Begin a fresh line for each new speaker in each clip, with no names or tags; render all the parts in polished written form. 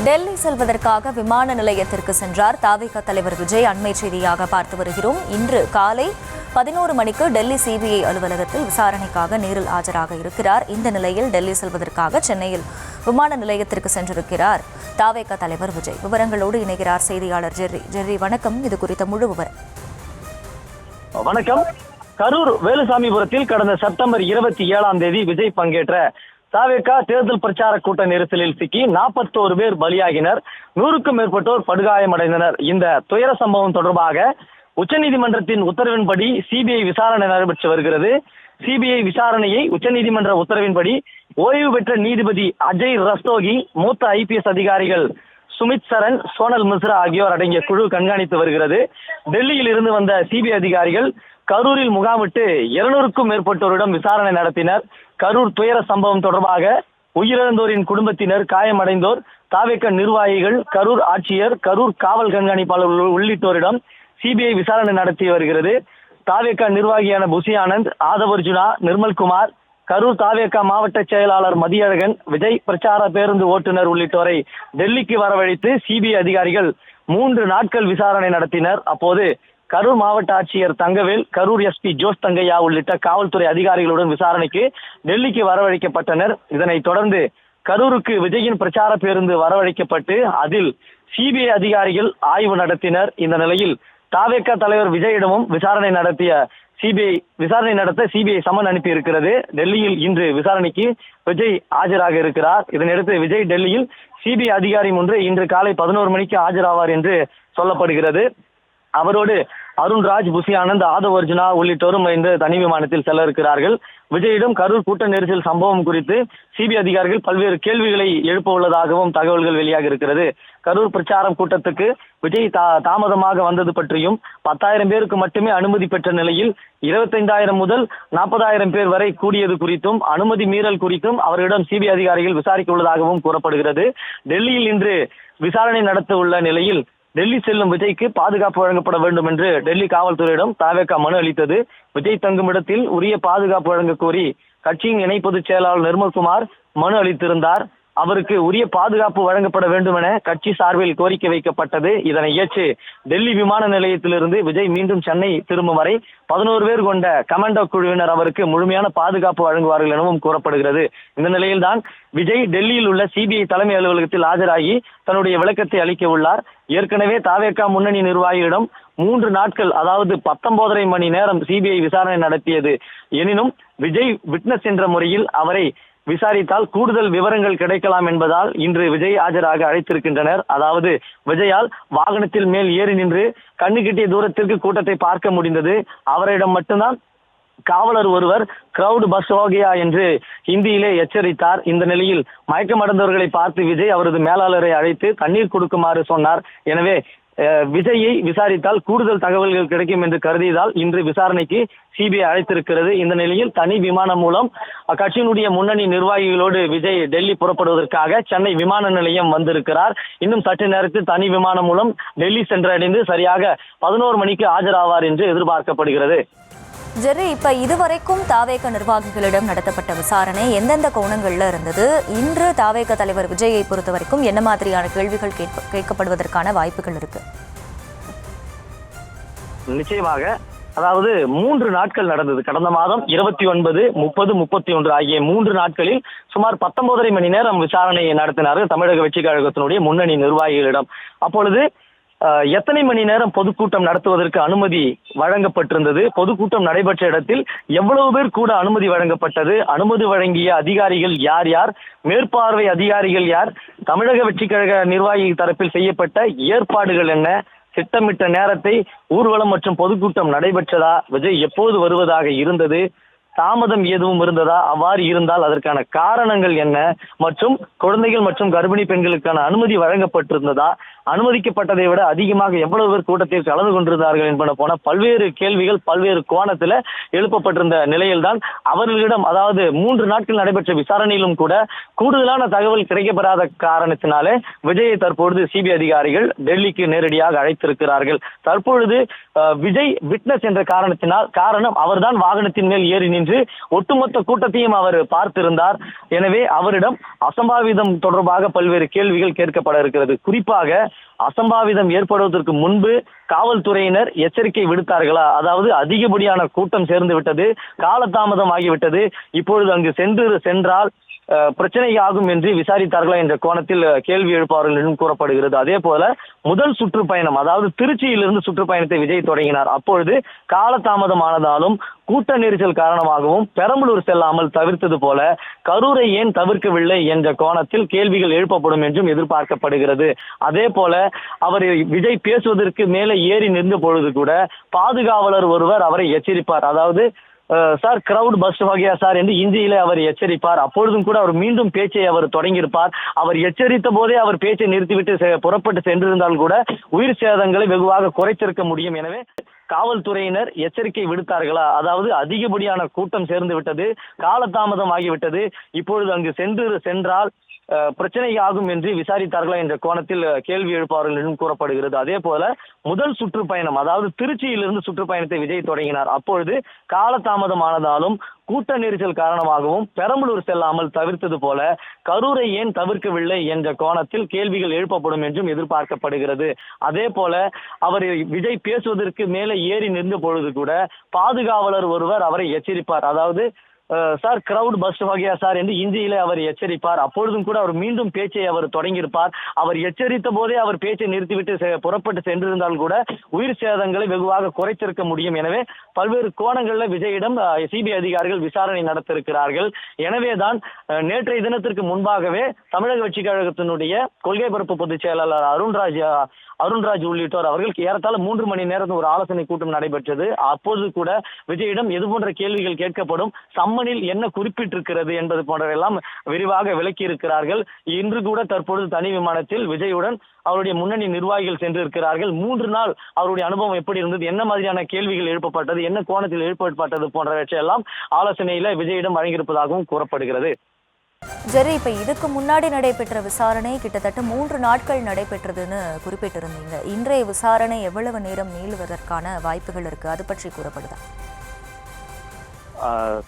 டெல்லி செல்வதற்காக விமான நிலையத்திற்கு சென்றார் தாவேகா தலைவர் விஜய். அண்மை செய்தியாக பார்த்து வருகிறோம். இன்று காலை 11 மணிக்கு டெல்லி சிபிஐ அலுவலகத்தில் விசாரணைக்காக நேரில் ஆஜராக இருக்கிறார். இந்த நிலையில் டெல்லி செல்வதற்காக சென்னையில் விமான நிலையத்திற்கு சென்றிருக்கிறார் தாவேகா தலைவர் விஜய். விவரங்களோடு இணைகிறார் செய்தியாளர் ஜெர்ரி. ஜெர்ரி, வணக்கம். இது குறித்த முழு விவரம்.
வணக்கம். கரூர் வேலுசாமிபுரத்தில் கடந்த செப்டம்பர் 27ஆம் தேதி விஜய் பங்கேற்ற தாவேகா தேர்தல் பிரச்சார கூட்ட நெரிசலில் சிக்கி 41 பேர் பலியாகினர். 100க்கும் மேற்பட்டோர் படுகாயமடைந்தனர். இந்த துயர சம்பவம் தொடர்பாக உச்சநீதிமன்றத்தின் உத்தரவின்படி சிபிஐ விசாரணை நடைபெற்று வருகிறது. சிபிஐ விசாரணையை உச்சநீதிமன்ற உத்தரவின்படி ஓய்வு பெற்ற நீதிபதி அஜய் ரஸ்தோகி, மூத்த IPS அதிகாரிகள் சுமித் சரண், சோனல் மிஸ்ரா ஆகியோர் அடங்கிய குழு கண்காணித்து வருகிறது. டெல்லியில் இருந்து வந்த சிபிஐ அதிகாரிகள் கரூரில் முகாமிட்டு 200க்கும் மேற்பட்டோரிடம் விசாரணை நடத்தினர். கரூர் துயர சம்பவம் தொடர்பாக உயிரிழந்தோரின் குடும்பத்தினர், காயமடைந்தோர், தாவேகா நிர்வாகிகள், கரூர் ஆட்சியர், கரூர் காவல் கண்காணிப்பாளர் உள்ளிட்டோரிடம் சிபிஐ விசாரணை நடத்தி வருகிறது. தாவேகா நிர்வாகியான புசி ஆனந்த், ஆதவர்ஜுனா, நிர்மல்குமார், கரூர் தாவேகா மாவட்ட செயலாளர் மதியழகன், விஜய் பிரச்சார பேருந்து ஓட்டுநர் உள்ளிட்டோரை டெல்லிக்கு வரவழைத்து சிபிஐ அதிகாரிகள் 3 நாட்கள் விசாரணை நடத்தினர். அப்போது கரூர் மாவட்ட ஆட்சியர் தங்கவேல், கரூர் SP ஜோஸ் தங்கையா உள்ளிட்ட காவல்துறை அதிகாரிகளுடன் விசாரணைக்கு டெல்லிக்கு வரவழைக்கப்பட்டனர். இதனைத் தொடர்ந்து கரூருக்கு விஜயின் பிரச்சார பேருந்து வரவழைக்கப்பட்டு அதில் சிபிஐ அதிகாரிகள் ஆய்வு நடத்தினர். இந்த நிலையில் தாவேகா தலைவர் விஜயிடமும் விசாரணை நடத்த சிபிஐ சம்மன் அனுப்பி இருக்கிறது. டெல்லியில் இன்று விசாரணைக்கு விஜய் ஆஜராக இருக்கிறார். இதனையடுத்து விஜய் டெல்லியில் சிபிஐ அதிகாரி ஒன்று இன்று காலை 11 மணிக்கு ஆஜராவார் என்று சொல்லப்படுகிறது. அவரோடு அருண்ராஜ், புசி ஆனந்த், ஆதவர்ஜுனா உள்ளிட்டோரும் இந்த தனி விமானத்தில் செல்ல இருக்கிறார்கள். விஜயிடம் கரூர் கூட்ட நெரிசல் சம்பவம் குறித்து சிபிஐ அதிகாரிகள் பல்வேறு கேள்விகளை எழுப்ப உள்ளதாகவும் தகவல்கள் வெளியாக இருக்கிறது. கரூர் பிரச்சாரம் கூட்டத்துக்கு விஜய் தாமதமாக வந்தது பற்றியும், 10,000 பேருக்கு மட்டுமே அனுமதி பெற்ற நிலையில் 25,000 முதல் 40,000 பேர் வரை கூடியது குறித்தும், அனுமதி மீறல் குறித்தும் அவர்களிடம் சிபிஐ அதிகாரிகள் விசாரிக்க உள்ளதாகவும் கூறப்படுகிறது. டெல்லியில் இன்று விசாரணை நடத்த உள்ள நிலையில் டெல்லி செல்லும் விஜய்க்கு பாதுகாப்பு வழங்கப்பட வேண்டும் என்று டெல்லி காவல்துறையிடம் தாவேகா மனு அளித்தது. விஜய் தங்கும் இடத்தில் உரிய பாதுகாப்பு வழங்க கோரி கட்சியின் இணை பொதுச் செயலாளர் நிர்மல்குமார் மனு அளித்திருந்தார். அவருக்கு உரிய பாதுகாப்பு வழங்கப்பட வேண்டும் என கட்சி சார்பில் கோரிக்கை வைக்கப்பட்டது. இதனை ஏற்று டெல்லி விமான நிலையத்திலிருந்து விஜய் மீண்டும் சென்னை திரும்பும் வரை 11 பேர் கொண்ட கமாண்டோ குழுவினர் அவருக்கு முழுமையான பாதுகாப்பு வழங்குவார்கள் எனவும் கூறப்படுகிறது. இந்த நிலையில்தான் விஜய் டெல்லியில் உள்ள சிபிஐ தலைமை அலுவலகத்தில் ஆஜராகி தன்னுடைய விளக்கத்தை அளிக்க உள்ளார். ஏற்கனவே தாவேகா முன்னணி நிர்வாகியிடம் 3 நாட்கள், அதாவது 19.5 மணி நேரம் சிபிஐ விசாரணை நடத்தியது. எனினும் விஜய் விட்னஸ் என்ற முறையில் அவரை விசாரித்தால் கூடுதல் விவரங்கள் கிடைக்கலாம் என்பதால் இன்று விஜய் ஆஜராக அழைத்திருக்கின்றனர். அதாவது விஜயால் வாகனத்தில் மேல் ஏறி நின்று கண்ணு கிட்டிய தூரத்திற்கு கூட்டத்தை பார்க்க முடிந்தது. அவரிடம் மட்டும்தான் காவலர் ஒருவர் கிரவுட் பஸ் ஹோகியா என்று ஹிந்தியிலே எச்சரித்தார். இந்த நிலையில் மயக்கமடைந்தவர்களை பார்த்து விஜய் அவரது மேலாளரை அழைத்து தண்ணீர் கொடுக்குமாறு சொன்னார். எனவே விஜயை விசாரித்தால் கூடுதல் தகவல்கள் கிடைக்கும் என்று கருதியதால் இன்று விசாரணைக்கு சிபிஐ அழைத்திருக்கிறது. இந்த நிலையில் தனி விமானம் மூலம் கட்சியினுடைய முன்னணி நிர்வாகிகளோடு விஜய் டெல்லி புறப்படுவதற்காக சென்னை விமான நிலையம் வந்திருக்கிறார். இன்னும் சற்று நேரத்தில் தனி விமானம் மூலம் டெல்லி சென்றடைந்து சரியாக 11 மணிக்கு ஆஜராவார் என்று எதிர்பார்க்கப்படுகிறது.
ஜெர்ரி, இப்ப இதுவரைக்கும் தாவேகா நிர்வாகிகளிடம் நடத்தப்பட்ட விசாரணை எந்தெந்த கோணங்கள்ல இருந்தது? இன்று தாவேகா தலைவர் விஜயை பொறுத்த வரைக்கும் என்ன மாதிரியான கேள்விகள் கேட்கப்படுவதற்கான வாய்ப்புகள் இருக்கு?
நிச்சயமாக, அதாவது 3 நாட்கள் நடந்தது. கடந்த மாதம் 29, 30, 31 ஆகிய 3 நாட்களில் சுமார் 19.5 மணி நேரம் விசாரணையை நடத்தினார்கள் தமிழக வெற்றி கழகத்தினுடைய முன்னணி நிர்வாகிகளிடம். அப்பொழுது எத்தனை மணி நேரம் பொதுக்கூட்டம் நடத்துவதற்கு அனுமதி வழங்கப்பட்டிருந்தது, பொதுக்கூட்டம் நடைபெற்ற இடத்தில் எவ்வளவு பேர் கூட அனுமதி வழங்கப்பட்டது, அனுமதி வழங்கிய அதிகாரிகள் யார் யார், மேற்பார்வை அதிகாரிகள் யார், தமிழக வெற்றி கழக நிர்வாகி தரப்பில் செய்யப்பட்ட ஏற்பாடுகள் என்ன, திட்டமிட்ட நேரத்தை, ஊர்வலம் மற்றும் பொதுக்கூட்டம் நடைபெற்றதா, விஜய் எப்போது வருவதாக இருந்தது, தாமதம் எதுவும் இருந்ததா, அவ்வாறு இருந்தால் அதற்கான காரணங்கள் என்ன, மற்றும் குழந்தைகள் மற்றும் கர்ப்பிணி பெண்களுக்கான அனுமதி வழங்கப்பட்டிருந்ததா, அனுமதிக்கப்பட்டதை விட அதிகமாக எவ்வளவு பேர் கூட்டத்தில் கலந்து கொண்டிருந்தார்கள் என்பன போன பல்வேறு கேள்விகள் பல்வேறு கோணத்துல எழுப்பப்பட்டிருந்த நிலையில்தான் அவர்களிடம், அதாவது 3 நாட்கள் நடைபெற்ற விசாரணையிலும் கூட கூடுதலான தகவல் கிடைக்கப்பெறாத காரணத்தினாலே விஜயை தற்பொழுது சிபிஐ அதிகாரிகள் டெல்லிக்கு நேரடியாக அழைத்திருக்கிறார்கள். தற்பொழுது விஜய் விட்னஸ் என்ற காரணம் அவர்தான் வாகனத்தின் மேல் ஏறி நின்று ஒட்டுமொத்த கூட்டத்தையும் அவர் பார்த்திருந்தார். எனவே அவரிடம் அசம்பாவிதம் தொடர்பாக பல்வேறு கேள்விகள் கேட்கப்பட இருக்கிறது. குறிப்பாக அசம்பாவிதம் ஏற்படுவதற்கு முன்பு காவல்துறையினர் எச்சரிக்கை விடுத்தார்களா? அதாவது அதிகப்படியான கூட்டம் சேர்ந்து விட்டது, காலதாமதம் ஆகிவிட்டது, இப்பொழுது அங்கு சென்றால் பிரச்சனை ஆகும் என்று விசாரித்தார்களா என்ற கோணத்தில் கேள்வி எழுப்பார்கள் என்றும் கூறப்படுகிறது. அதே போல முதல் சுற்றுப்பயணம், அதாவது திருச்சியிலிருந்து சுற்றுப்பயணத்தை விஜய் தொடங்கினார். அப்பொழுது காலதாமதமானதாலும் கூட்ட நெரிசல் காரணமாகவும் பெரம்பலூர் செல்லாமல் தவிர்த்தது போல கரூரை ஏன் தவிர்க்கவில்லை என்ற கோணத்தில் கேள்விகள் எழுப்பப்படும் என்றும் எதிர்பார்க்கப்படுகிறது. அதே போல அவர் விஜய் பேசுவதற்கு மேலே ஏறி நின்ற பொழுது கூட பாதுகாவலர் ஒருவர் அவரை எச்சரிப்பார். அதாவது சார் கிரவுட் பஸ் வகையா சார் என்று இந்தியிலே அவர் எச்சரிப்பார். அப்பொழுதும் கூட அவர் மீண்டும் பேச்சை அவர் தொடங்கியிருப்பார். அவர் எச்சரித்த போதே அவர் பேச்சை நிறுத்திவிட்டு புறப்பட்டு சென்றிருந்தால் கூட உயிர் சேதங்களை வெகுவாக குறைத்திருக்க முடியும். எனவே காவல்துறையினர் எச்சரிக்கை விடுத்தார்களா? அதாவது அதிகப்படியான கூட்டம் சேர்ந்து விட்டது, காலதாமதம் ஆகிவிட்டது, இப்பொழுது அங்கு சென்றால் பிரச்சனை ஆகும் என்று விசாரித்தார்களா என்ற கோணத்தில் கேள்வி எழுப்பார்கள் என்றும் கூறப்படுகிறது. அதே போல முதல் சுற்றுப்பயணம், அதாவது திருச்சியிலிருந்து சுற்றுப்பயணத்தை விஜய் தொடங்கினார். அப்பொழுது காலதாமதமானதாலும் கூட்ட நெரிசல் காரணமாகவும் பெரம்பலூர் செல்லாமல் தவிர்த்தது போல கரூரை ஏன் தவிர்க்கவில்லை என்ற கோணத்தில் கேள்விகள் எழுப்பப்படும் என்றும் எதிர்பார்க்கப்படுகிறது. அதே போல அவர் விஜய் பேசுவதற்கு மேலே ஏறி நின்ற பொழுது கூட பாதுகாவலர் ஒருவர் அவரை எச்சரிப்பார். அதாவது சார் கிரவுட் பஸ் வகையா சார் என்று இந்தியிலே அவர் எச்சரிப்பார். அப்பொழுதும் கூட அவர் மீண்டும் பேச்சை அவர் தொடங்கியிருப்பார். அவர் எச்சரித்த போதே அவர் பேச்சை நிறுத்திவிட்டு புறப்பட்டு சென்றிருந்தால் கூட உயிர் சேதங்களை வெகுவாக குறைத்திருக்க முடியும். எனவே பல்வேறு கோணங்களில் விஜயிடம் சிபிஐ அதிகாரிகள் விசாரணை நடத்திருக்கிறார்கள். எனவேதான் நேற்றைய தினத்திற்கு முன்பாகவே தமிழக வெற்றிக் கழகத்தினுடைய கொள்கை பரப்பு பொதுச் செயலாளர் அருண்ராஜ் உள்ளிட்டோர் அவர்கள் ஏறத்தாழ 3 மணி நேரம் ஒரு ஆலோசனை கூட்டம் நடைபெற்றது. அப்போது கூட விஜயிடம் எது போன்ற கேள்விகள் கேட்கப்படும், சம்மனில் என்ன குறிப்பிட்டிருக்கிறது என்பது போன்றவெல்லாம் விரிவாக விளக்கி இருக்கிறார்கள். இன்று கூட தற்பொழுது தனி விமானத்தில் விஜயுடன் அவருடைய முன்னணி நிர்வாகிகள் சென்றிருக்கிறார்கள். 3 நாள் அவருடைய அனுபவம் எப்படி இருந்தது, என்ன மாதிரியான கேள்விகள் எழுப்பப்பட்டது, என்ன கோணத்தில் எழுப்பப்பட்டது போன்றவற்றையெல்லாம் ஆலோசனையில விஜயிடம் வழங்கியிருப்பதாகவும் கூறப்படுகிறது.
ஜெரி, இப்ப இதுக்கு முன்னாடி நடைபெற்ற விசாரணை கிட்டத்தட்ட 3 நாட்கள் நடைபெற்றதுன்னு குறிப்பிட்டிருந்தீங்க. இன்றைய விசாரணை எவ்வளவு நேரம் நீளுவதற்கான வாய்ப்புகள் இருக்கு, அது பற்றி கூறப்படுதா?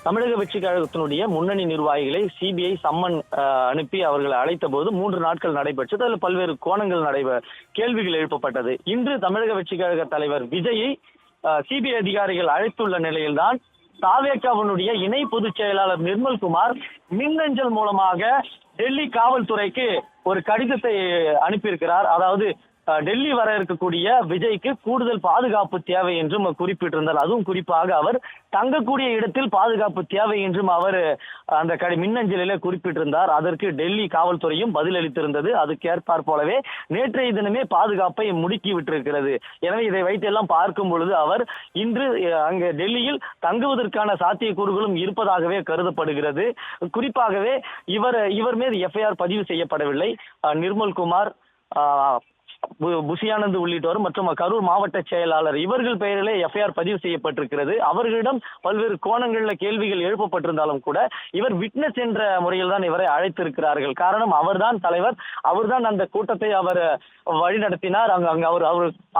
தமிழக வெற்றி கழகத்தினுடைய முன்னணி நிர்வாகிகளை சிபிஐ சம்மன் அனுப்பி அவர்களை அழைத்த போது 3 நாட்கள் நடைபெற்றது. அதில் பல்வேறு கோணங்கள் கேள்விகள் எழுப்பப்பட்டது. இன்று தமிழக வெற்றி கழக தலைவர் விஜயை சிபிஐ அதிகாரிகள் அழைத்துள்ள நிலையில்தான் தாவேகாவினுடைய இணை பொதுச் செயலாளர் நிர்மல்குமார் மின்னஞ்சல் மூலமாக டெல்லி காவல்துறைக்கு ஒரு கடிதத்தை அனுப்பியிருக்கிறார். அதாவது டெல்லி வர இருக்கக்கூடிய விஜய்க்கு கூடுதல் பாதுகாப்பு தேவை என்றும் குறிப்பிட்டிருந்தார். அதுவும் குறிப்பாக அவர் தங்கக்கூடிய இடத்தில் பாதுகாப்பு தேவை என்றும் அவர் அந்த மின்னஞ்சலிலே குறிப்பிட்டிருந்தார். அதற்கு டெல்லி காவல்துறையும் பதிலளித்திருந்தது. அதுக்கு ஏற்பார் போலவே நேற்றைய தினமே பாதுகாப்பை முடுக்கி விட்டிருக்கிறது. எனவே இதை வைத்தெல்லாம் பார்க்கும் பொழுது அவர் இன்று அங்கே டெல்லியில் தங்குவதற்கான சாத்தியக்கூறுகளும் இருப்பதாகவே கருதப்படுகிறது. குறிப்பாகவே இவர் மீது எஃப்ஐஆர் பதிவு செய்யப்படவில்லை. நிர்மல்குமார், புஷியானந்த் உள்ளிட்டோர் மற்றும் கரூர் மாவட்ட செயலாளர் இவர்கள் பெயரிலே எஃப்ஐஆர் பதிவு செய்யப்பட்டிருக்கிறது. அவர்களிடம் பல்வேறு கோணங்களில் கேள்விகள் எழுப்பப்பட்டிருந்தாலும் கூட இவர் விட்னஸ் என்ற முறையில் தான் இவரை அழைத்திருக்கிறார்கள். காரணம், அவர்தான் தலைவர், அவர்தான் அந்த கூட்டத்தை அவர் வழிநடத்தினார்.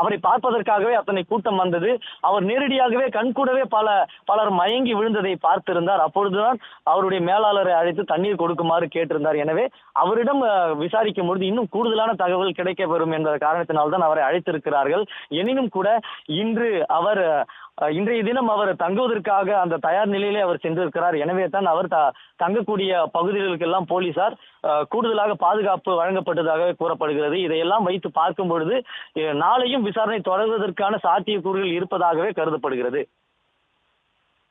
அவரை பார்ப்பதற்காகவே அத்தனை கூட்டம் வந்தது. அவர் நேரடியாகவே கண்கூடவே பலர் மயங்கி விழுந்ததை பார்த்திருந்தார். அப்பொழுதுதான் அவருடைய மேலாளரை அழைத்து தண்ணீர் கொடுக்குமாறு கேட்டிருந்தார். எனவே அவரிடம் விசாரிக்கும் பொழுது இன்னும் கூடுதலான தகவல் கிடைக்கப்பெறும் என்ற காரணத்தினால்தான் அவரை அழைத்திருக்கிறார்கள். எனினும் கூட இன்றைய தினம் அவர் தங்குவதற்காக அந்த தயார் நிலையிலே அவர் சென்றிருக்கிறார். எனவே தான் அவர் தங்கக்கூடிய பகுதிகளுக்கெல்லாம் போலீசார் கூடுதலாக பாதுகாப்பு வழங்கப்பட்டதாக கூறப்படுகிறது. இதையெல்லாம் வைத்து பார்க்கும் பொழுது நாளையும் விசாரணை தொடர்வதற்கான சாத்தியக்கூறுகள் இருப்பதாகவே கருதப்படுகிறது.